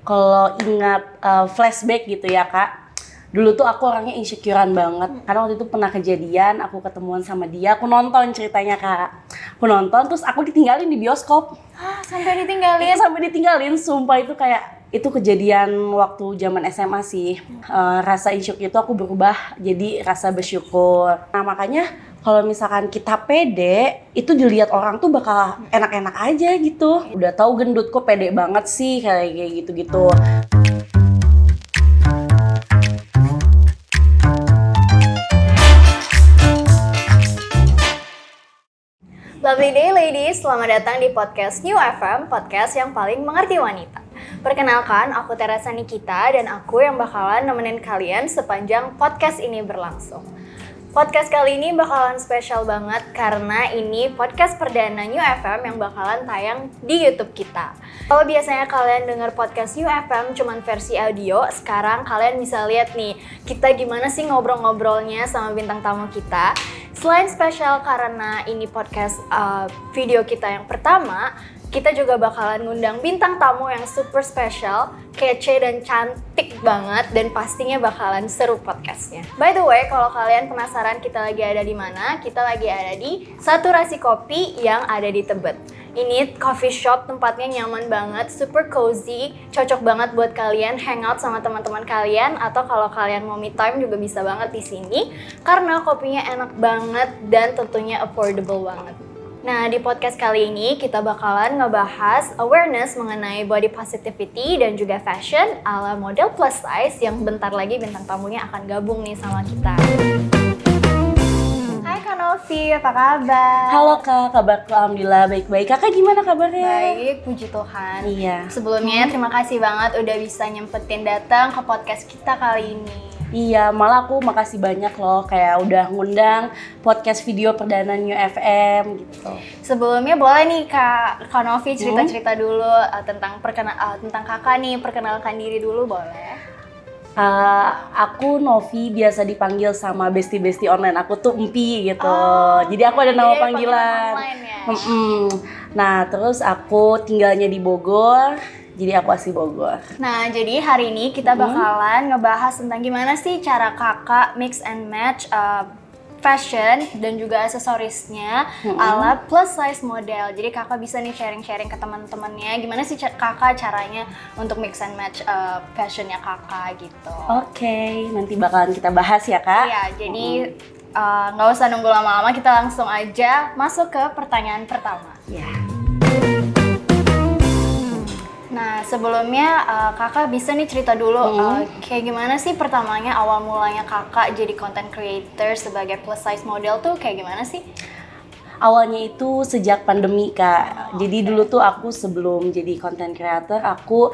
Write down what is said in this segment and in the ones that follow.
Kalau ingat flashback gitu ya Kak, dulu tuh aku orangnya insecurean banget. Karena waktu itu pernah kejadian, aku ketemuan sama dia, aku nonton ceritanya Kak. Aku nonton, terus aku ditinggalin di bioskop. Sampai ditinggalin? Iya, sampai ditinggalin, sumpah itu kayak, itu kejadian waktu zaman SMA sih. Rasa insecure itu aku berubah jadi rasa bersyukur. Nah makanya kalau misalkan kita pede, itu dilihat orang tuh bakal enak-enak aja gitu. Udah tahu gendut kok pede banget sih kayak gitu-gitu. Lovely day ladies, selamat datang di podcast New FM, podcast yang paling mengerti wanita. Perkenalkan, aku Teresa Nikita dan aku yang bakalan nemenin kalian sepanjang podcast ini berlangsung. Podcast kali ini bakalan spesial banget karena ini podcast perdana New FM yang bakalan tayang di YouTube kita. Kalau biasanya kalian dengar podcast New FM cuman versi audio, sekarang kalian bisa lihat nih kita gimana sih ngobrol-ngobrolnya sama bintang tamu kita. Selain spesial karena ini podcast video kita yang pertama, kita juga bakalan ngundang bintang tamu yang super spesial, kece dan cantik banget, dan pastinya bakalan seru podcastnya. By the way, kalau kalian penasaran kita lagi ada di mana, kita lagi ada di Saturasi Kopi yang ada di Tebet. Ini coffee shop, tempatnya nyaman banget, super cozy, cocok banget buat kalian hangout sama teman-teman kalian, atau kalau kalian mau me time juga bisa banget di sini, karena kopinya enak banget dan tentunya affordable banget. Nah, di podcast kali ini kita bakalan ngebahas awareness mengenai body positivity dan juga fashion ala model plus size yang bentar lagi bintang tamunya akan gabung nih sama kita. Hai Kak Novi, apa kabar? Halo Kak, kabarku alhamdulillah baik-baik. Kakak gimana kabarnya? Baik, puji Tuhan. Iya. Sebelumnya terima kasih banget udah bisa nyempetin datang ke podcast kita kali ini. Iya, malah aku makasih banyak loh kayak udah ngundang podcast video perdana New FM gitu. Sebelumnya boleh nih Kak Novi cerita-cerita dulu tentang kakak nih, perkenalkan diri dulu boleh? Aku Novi, biasa dipanggil sama bestie-bestie online aku tuh Empi gitu. Jadi aku ada nama panggilan. Ya? Nah, terus aku tinggalnya di Bogor. Jadi aku asli Bogor. Nah, jadi hari ini kita bakalan ngebahas tentang gimana sih cara kakak mix and match fashion dan juga aksesorisnya ala plus size model. Jadi kakak bisa nih sharing-sharing ke teman-temannya gimana sih kakak caranya untuk mix and match fashionnya kakak gitu. Oke, nanti bakalan kita bahas ya Kak. Iya, jadi nggak usah nunggu lama-lama, kita langsung aja masuk ke pertanyaan pertama. Ya. Nah, sebelumnya kakak bisa nih cerita dulu kayak gimana sih pertamanya awal mulanya kakak jadi content creator sebagai plus size model tuh kayak gimana sih? Awalnya itu sejak pandemi Kak. Jadi dulu tuh aku sebelum jadi content creator, aku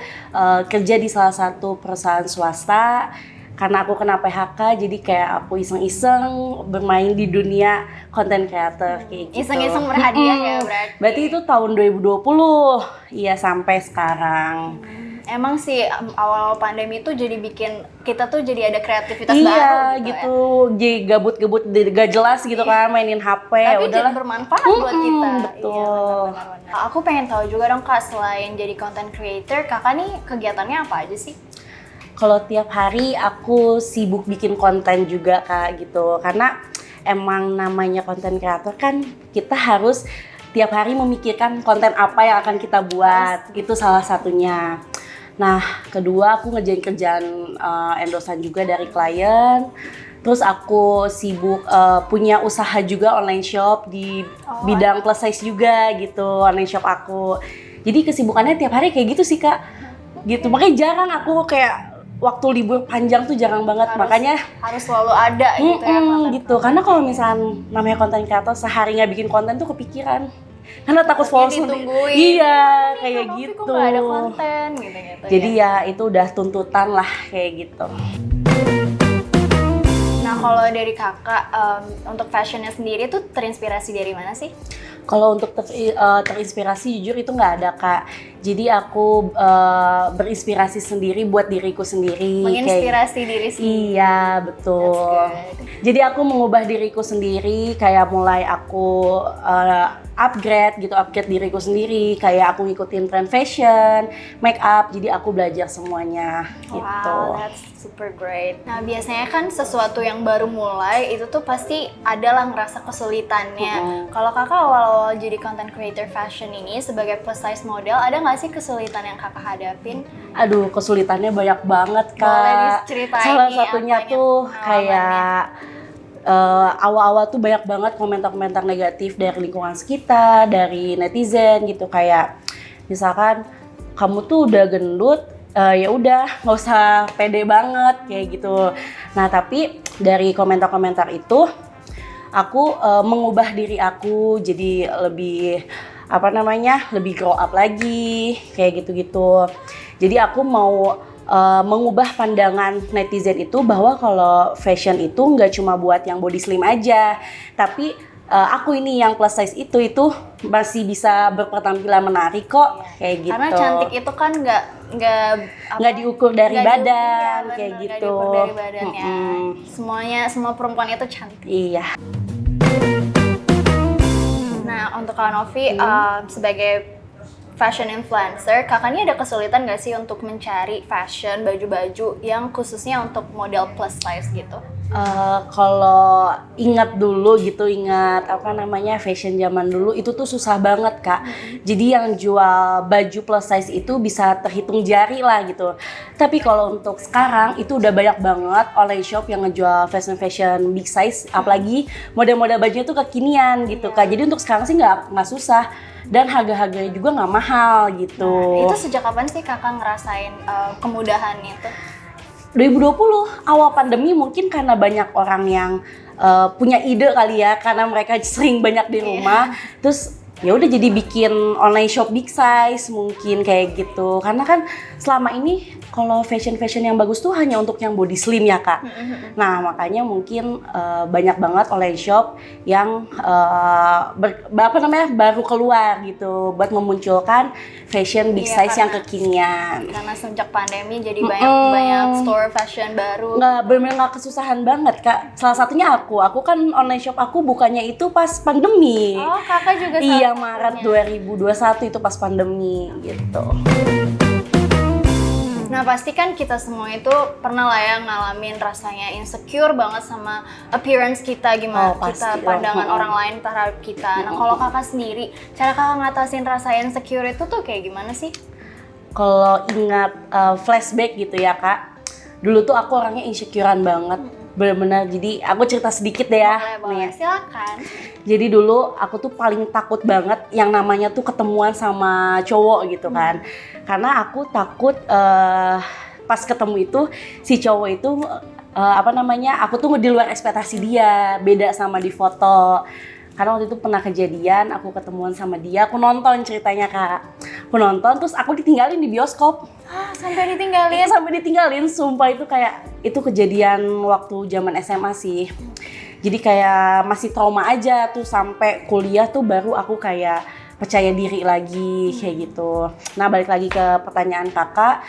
kerja di salah satu perusahaan swasta. Karena aku kena PHK, jadi kayak aku iseng-iseng bermain di dunia content creator kayak gitu. Iseng-iseng berhadiah ya berarti? Berarti itu tahun 2020, iya sampai sekarang. Emang sih awal pandemi itu jadi bikin kita tuh jadi ada kreativitas iya, baru gitu. Jadi gabut-gabut gak jelas gitu kan, mainin HP. Tapi udahlah. jadi bermanfaat buat kita. Betul. Iya, benar-benar. Aku pengen tahu juga dong Kak, selain jadi content creator, kakak nih kegiatannya apa aja sih? Kalau tiap hari aku sibuk bikin konten juga Kak gitu. Karena emang namanya content creator kan kita harus tiap hari memikirkan konten apa yang akan kita buat. Itu salah satunya. Nah, kedua aku ngerjain kerjaan endorsan juga dari klien. Terus aku sibuk punya usaha juga online shop di bidang plus size juga gitu, online shop aku. Jadi kesibukannya tiap hari kayak gitu sih Kak. Gitu. Makanya jarang aku kayak waktu libur panjang tuh jarang banget, makanya harus selalu ada gitu ya gitu. Karena kalau misalnya namanya konten kreator sehari nggak bikin konten tuh kepikiran, karena takut false ditungguin. Iya kayak gitu. Kok nggak ada konten gitu. Jadi ya itu udah tuntutan lah kayak gitu. Nah kalau dari kakak untuk fashionnya sendiri tuh terinspirasi dari mana sih? Kalau untuk terinspirasi jujur itu nggak ada Kak. Jadi aku berinspirasi sendiri buat diriku sendiri. Menginspirasi diri sendiri. Iya, betul. Jadi aku mengubah diriku sendiri, kayak mulai aku upgrade diriku sendiri, kayak aku ngikutin tren fashion, make up, jadi aku belajar semuanya gitu. Wow, that's super great. Nah, biasanya kan sesuatu yang baru mulai itu tuh pasti adalah ngerasa kesulitannya. Kalau kakak awal-awal jadi content creator fashion ini sebagai plus size model, ada nggak sih kesulitan yang kakak hadapin? Aduh, kesulitannya banyak banget, Kak. Boleh diceritain Salah nih satunya apanya tuh pengalamannya? kayak awal-awal tuh banyak banget komentar-komentar negatif dari lingkungan sekitar, dari netizen gitu, kayak misalkan kamu tuh udah gendut, ya udah nggak usah pede banget kayak gitu. Nah, tapi dari komentar-komentar itu aku mengubah diri aku jadi lebih lebih grow up lagi kayak gitu-gitu. Jadi aku mau mengubah pandangan netizen itu bahwa kalau fashion itu nggak cuma buat yang body slim aja, tapi aku ini yang plus size itu masih bisa berpenampilan menarik kok, kayak gitu. Karena cantik itu kan nggak diukur dari badan, kayak nggak gitu. diukur dari badannya. Semua perempuan itu cantik. Iya. Nah, untuk Kak Novi sebagai fashion influencer, kakak ini ada kesulitan nggak sih untuk mencari fashion baju-baju yang khususnya untuk model plus size gitu? Kalau ingat fashion zaman dulu itu tuh susah banget, Kak. Jadi yang jual baju plus size itu bisa terhitung jari lah gitu. Tapi kalau untuk sekarang itu udah banyak banget online shop yang ngejual fashion big size, apalagi model-model bajunya tuh kekinian gitu, Kak. Jadi untuk sekarang sih nggak susah. Dan harga-harganya juga nggak mahal gitu. Nah, itu sejak kapan sih kakak ngerasain kemudahan itu? 2020, awal pandemi mungkin karena banyak orang yang punya ide kali ya, karena mereka sering banyak di rumah, terus ya udah jadi bikin online shop big size mungkin kayak gitu. Karena kan selama ini kalau fashion yang bagus tuh hanya untuk yang body slim ya, Kak. Nah, makanya mungkin banyak banget online shop yang baru keluar gitu buat memunculkan fashion big size yang kekinian. Karena sejak pandemi jadi banyak store fashion baru. Bener-bener nggak kesusahan banget, Kak. Salah satunya aku kan online shop aku bukannya itu pas pandemi. Oh, kakak juga Iya, Maret 2021 itu pas pandemi gitu. Nah, pasti kan kita semua itu pernah lah ya ngalamin rasanya insecure banget sama appearance kita, gimana kita pandangan orang lain terhadap kita. Nah, kalau kakak sendiri, cara kakak ngatasin rasa insecure itu tuh kayak gimana sih? Kalau ingat flashback gitu ya, Kak, dulu tuh aku orangnya insecurean banget. Bener-bener, jadi aku cerita sedikit deh ya. Boleh, silakan. Jadi dulu aku tuh paling takut banget yang namanya tuh ketemuan sama cowok gitu kan. Karena aku takut pas ketemu itu si cowok itu aku tuh di luar ekspektasi dia, beda sama di foto. Karena waktu itu pernah kejadian aku ketemuan sama dia, aku nonton ceritanya, Kak. Aku nonton terus aku ditinggalin di bioskop. Sampai ditinggalin? Iya, sampai ditinggalin, sumpah itu kejadian waktu zaman SMA sih. Jadi kayak masih trauma aja tuh, sampai kuliah tuh baru aku kayak percaya diri lagi kayak gitu. Nah, balik lagi ke pertanyaan kakak,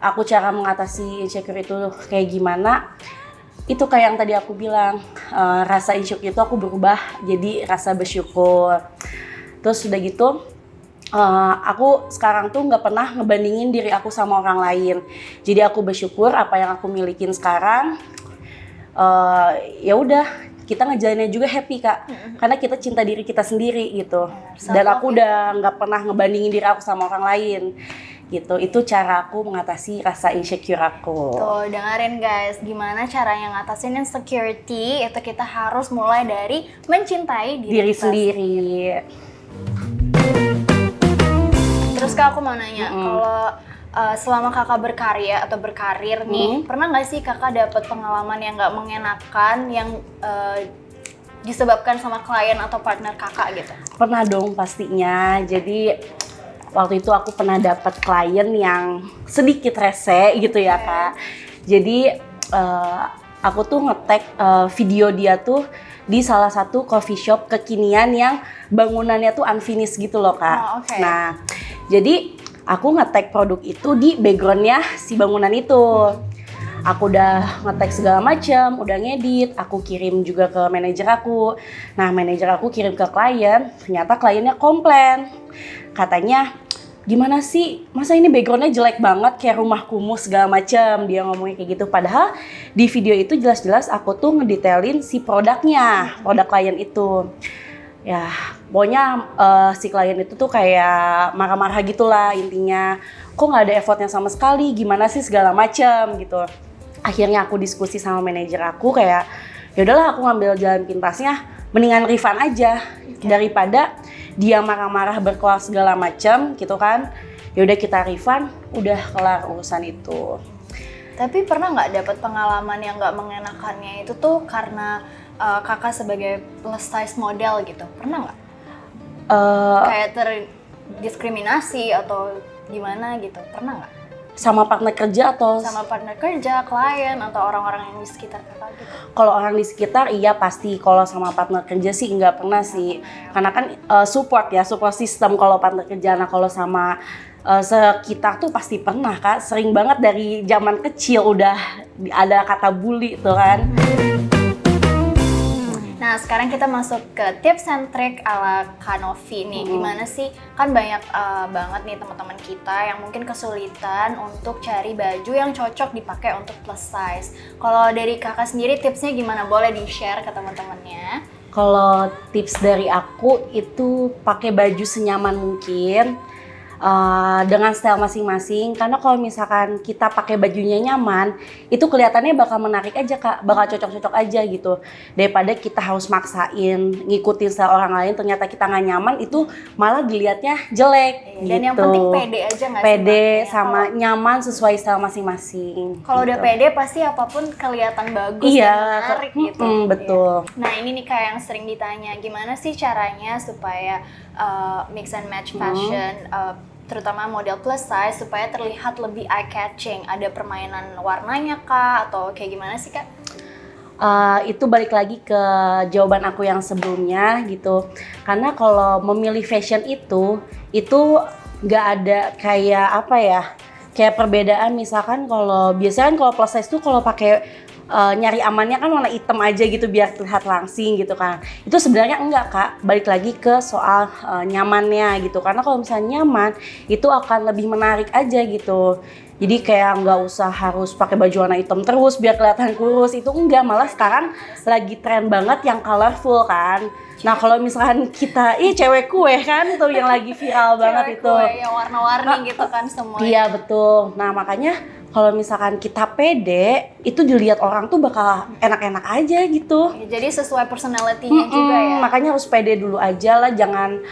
aku cara mengatasi insecure itu kayak gimana? Itu kayak yang tadi aku bilang, rasa insecure itu aku berubah jadi rasa bersyukur. Terus udah gitu, aku sekarang tuh nggak pernah ngebandingin diri aku sama orang lain. Jadi aku bersyukur apa yang aku milikin sekarang. Ya udah, kita ngejalaninnya juga happy, Kak. Karena kita cinta diri kita sendiri gitu. Dan aku udah nggak pernah ngebandingin diri aku sama orang lain. Gitu, itu cara aku mengatasi rasa insecure aku. Tuh, dengerin guys, gimana caranya ngatasin insecurity, itu kita harus mulai dari mencintai diri kita sendiri. Terus Kak, aku mau nanya, kalau selama kakak berkarya atau berkarir nih, pernah nggak sih kakak dapet pengalaman yang nggak mengenakan yang disebabkan sama klien atau partner kakak gitu? Pernah dong pastinya. Jadi waktu itu aku pernah dapat klien yang sedikit rese gitu ya, Kak. Jadi aku tuh nge-tag video dia tuh di salah satu coffee shop kekinian yang bangunannya tuh unfinished gitu loh, Kak. Oh, okay. Nah, jadi aku nge-tag produk itu di backgroundnya si bangunan itu. Aku udah nge-tag segala macam, udah ngedit, aku kirim juga ke manajer aku. Nah, manajer aku kirim ke klien, ternyata kliennya komplain. Katanya, gimana sih, masa ini backgroundnya jelek banget kayak rumah kumuh segala macam. Dia ngomongnya kayak gitu, padahal di video itu jelas-jelas aku tuh ngedetailin si produknya, produk klien itu. Ya, pokoknya si klien itu tuh kayak marah-marah gitulah intinya. Kok nggak ada effortnya sama sekali, gimana sih segala macam gitu. Akhirnya aku diskusi sama manajer aku kayak, ya udahlah aku ngambil jalan pintasnya, mendingan refund aja daripada dia marah-marah berkelas segala macam gitu kan. Ya udah kita refund, udah kelar urusan itu. Tapi pernah nggak dapat pengalaman yang nggak mengenakannya itu tuh karena kakak sebagai plus size model gitu? Pernah nggak? Kayak terdiskriminasi atau gimana gitu? Pernah nggak? Sama partner kerja atau? Sama partner kerja, klien, atau orang-orang yang di sekitar kakak gitu? Kalau orang di sekitar iya pasti, kalau sama partner kerja sih nggak pernah sih. Karena kan support system kalau partner kerja. Nah kalau sama sekitar tuh pasti pernah Kak, sering banget dari zaman kecil udah ada kata bully tuh kan. Nah sekarang kita masuk ke tips and trick ala Kanovi nih. Gimana sih, kan banyak banget nih teman-teman kita yang mungkin kesulitan untuk cari baju yang cocok dipakai untuk plus size. Kalau dari kakak sendiri tipsnya gimana? Boleh di-share ke teman-temannya? Kalau tips dari aku itu pakai baju senyaman mungkin. Dengan style masing-masing, karena kalau misalkan kita pakai bajunya nyaman itu kelihatannya bakal menarik aja Kak, bakal cocok-cocok aja gitu, daripada kita harus maksain ngikutin style orang lain ternyata kita nggak nyaman, itu malah dilihatnya jelek. Dan gitu. yang penting pede aja nggak sih? Pede sama nyaman sesuai style masing-masing. Kalau gitu. udah pede pasti apapun kelihatan bagus Iya, dan menarik gitu. betul. Nah ini nih Kak yang sering ditanya, gimana sih caranya supaya mix and match fashion, terutama model plus size supaya terlihat lebih eye catching? Ada permainan warnanya Kak atau kayak gimana sih Kak? Itu balik lagi ke jawaban aku yang sebelumnya gitu. Karena kalau memilih fashion itu nggak ada kayak apa ya, kayak perbedaan. Misalkan kalau biasanya kalau plus size tuh kalau pakai nyari amannya kan warna hitam aja gitu biar terlihat langsing gitu kan. Itu sebenarnya enggak Kak, balik lagi ke soal nyamannya gitu. Karena kalau misalnya nyaman itu akan lebih menarik aja gitu. Jadi kayak nggak usah harus pakai baju warna hitam terus biar kelihatan kurus, itu enggak. Malah sekarang lagi tren banget yang colorful kan. Nah kalau misalkan kita, cewek kue kan tuh yang lagi viral banget itu. Cewek kue yang warna-warni gitu kan semuanya. Iya betul. Nah makanya kalau misalkan kita pede, itu dilihat orang tuh bakal enak-enak aja gitu. Jadi sesuai personality-nya juga ya. Makanya harus pede dulu aja lah, jangan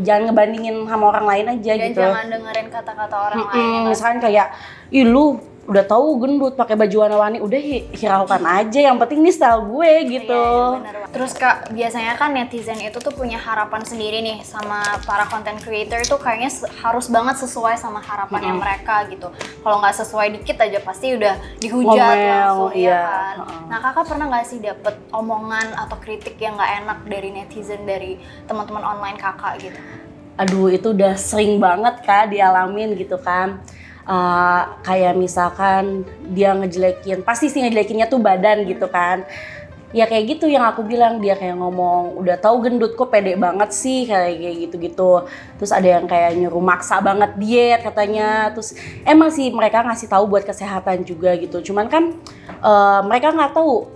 jangan ngebandingin sama orang lain aja. Dan gitu. jangan dengerin kata-kata orang lain. Misalkan kayak, ih lu udah tahu gendut pakai baju warna-warni, udah hiraukan aja, yang penting ini style gue gitu. Iya, bener. Terus Kak, biasanya kan netizen itu tuh punya harapan sendiri nih sama para content creator tuh kayaknya harus banget sesuai sama harapannya mereka gitu. Kalau nggak sesuai dikit aja pasti udah dihujat langsung ya kan. Nah Kakak pernah nggak sih dapet omongan atau kritik yang nggak enak dari netizen, dari teman-teman online Kakak gitu? Aduh itu udah sering banget Kak dialamin gitu kan. Kayak misalkan dia ngejelekin, pasti sih ngejelekinnya tuh badan gitu kan. Ya kayak gitu yang aku bilang, dia kayak ngomong udah tahu gendut kok pede banget sih kayak gitu-gitu. Terus ada yang kayak nyuruh maksa banget diet katanya. Terus emang sih mereka ngasih tahu buat kesehatan juga gitu. Cuman kan mereka nggak tahu.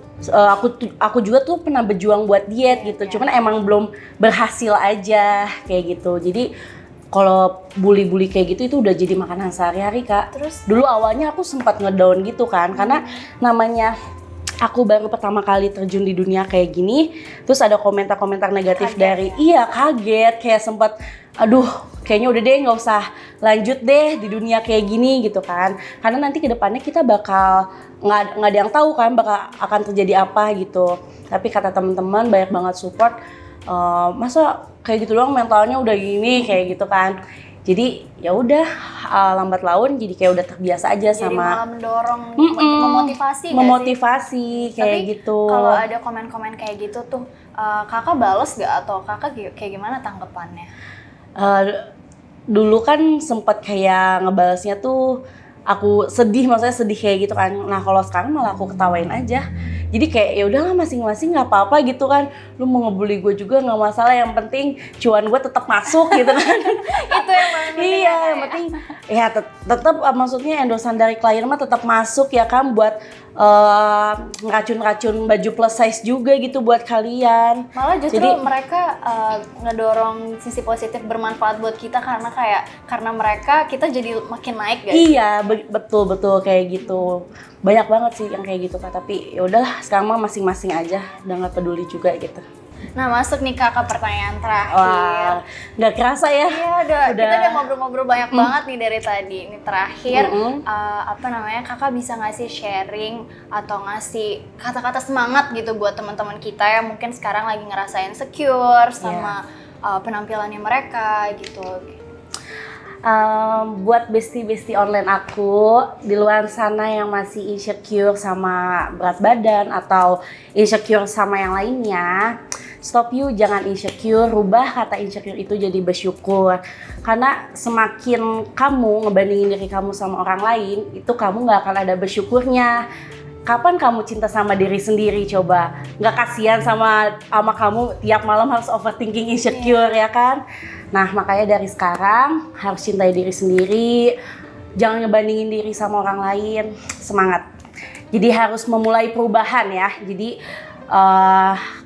Aku juga tuh pernah berjuang buat diet gitu. Cuman emang belum berhasil aja kayak gitu. Jadi kalau bully-bully kayak gitu itu udah jadi makanan sehari-hari Kak. Terus dulu awalnya aku sempat ngedown gitu kan, karena namanya aku baru pertama kali terjun di dunia kayak gini, terus ada komentar-komentar negatif kaget, kayak sempat aduh kayaknya udah deh nggak usah lanjut deh di dunia kayak gini gitu kan, karena nanti kedepannya kita bakal nggak ada yang tahu kan bakal akan terjadi apa gitu. Tapi kata teman-teman banyak banget support, masa kayak gitu doang mentalnya udah gini kayak gitu kan. Jadi ya udah lambat laun jadi kayak udah terbiasa aja jadi sama. Jadi malah mendorong, memotivasi kayak tapi gitu. Kalau ada komen-komen kayak gitu tuh Kakak bales gak atau Kakak kayak gimana tanggapannya? dulu kan sempat kayak ngebalasnya tuh aku sedih, maksudnya sedih kayak gitu kan. Nah kalau sekarang malah aku ketawain aja. Jadi kayak ya udahlah masing-masing nggak apa-apa gitu kan. Lu mau ngebully gue juga nggak masalah. Yang penting cuan gue tetap masuk gitu kan. Itu yang paling penting. Iya, yang penting ya tetap maksudnya endorsan dari klien mah tetap masuk ya kan buat ngeracun-racun baju plus size juga gitu buat kalian. Malah justru Jadi, mereka ngedorong sisi positif bermanfaat buat kita karena mereka kita jadi makin naik guys. iya, betul kayak gitu. Banyak banget sih yang kayak gitu Kak, tapi ya udahlah sekarang mah masing-masing aja, udah nggak peduli juga gitu. Nah masuk nih Kak ke pertanyaan terakhir. Wah, nggak kerasa ya? Iya, kita udah ngobrol-ngobrol banyak banget nih dari tadi. Ini terakhir, Kakak bisa ngasih sharing atau ngasih kata-kata semangat gitu buat teman-teman kita yang mungkin sekarang lagi ngerasain insecure sama penampilannya mereka gitu. Buat bestie-bestie online aku di luar sana yang masih insecure sama berat badan atau insecure sama yang lainnya, stop you, jangan insecure, rubah kata insecure itu jadi bersyukur. Karena semakin kamu ngebandingin diri kamu sama orang lain, itu kamu gak akan ada bersyukurnya. Kapan kamu cinta sama diri sendiri coba? Nggak kasihan sama kamu tiap malam harus overthinking insecure ya kan? Nah makanya dari sekarang harus cintai diri sendiri, jangan ngebandingin diri sama orang lain, semangat. Jadi harus memulai perubahan ya, jadi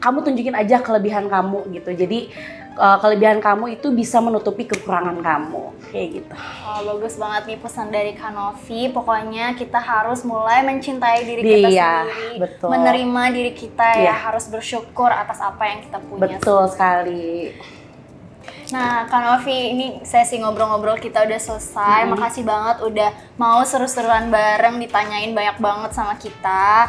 kamu tunjukin aja kelebihan kamu gitu. Jadi kelebihan kamu itu bisa menutupi kekurangan kamu, kayak gitu. Oh, bagus banget nih pesan dari Kak Novi. Pokoknya kita harus mulai mencintai diri kita sendiri, betul. Menerima diri kita ya, harus bersyukur atas apa yang kita punya. Betul sekali. Nah, Kak Novi, ini sesi ngobrol-ngobrol kita udah selesai. Makasih banget udah mau seru-seruan bareng, ditanyain banyak banget sama kita.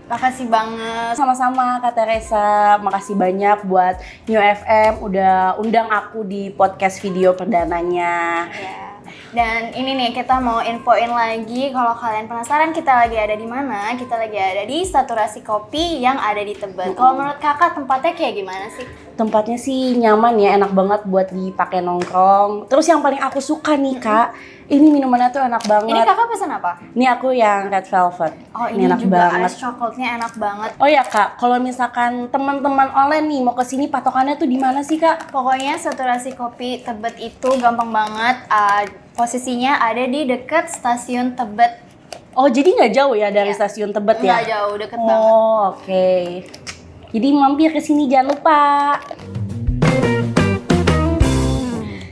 Makasih banget. Sama-sama Kak Teresa, makasih banyak buat New FM udah undang aku di podcast video perdananya. Ya. Dan ini nih kita mau infoin lagi kalau kalian penasaran kita lagi ada di mana, kita lagi ada di Saturasi Kopi yang ada di Tebet. Kalau menurut Kakak tempatnya kayak gimana sih? Tempatnya sih nyaman ya, enak banget buat dipakai nongkrong. Terus yang paling aku suka nih Kak, ini minumannya tuh enak banget. Ini Kakak pesan apa? Ini aku yang red velvet. Oh ini enak juga banget. ice coklatnya enak banget. Oh ya Kak, kalau misalkan teman-teman online nih mau kesini patokannya tuh di mana sih Kak? Pokoknya Saturasi Kopi Tebet itu gampang banget. Posisinya ada di dekat stasiun Tebet. Oh jadi nggak jauh ya dari stasiun Tebet ya? Nggak jauh, deket banget. Oh oke. Jadi mampir ke sini jangan lupa.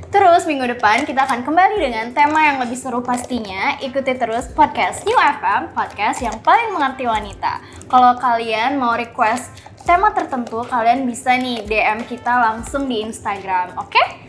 Terus minggu depan kita akan kembali dengan tema yang lebih seru pastinya. Ikuti terus podcast New FM, podcast yang paling mengerti wanita. Kalau kalian mau request tema tertentu, kalian bisa nih DM kita langsung di Instagram, oke?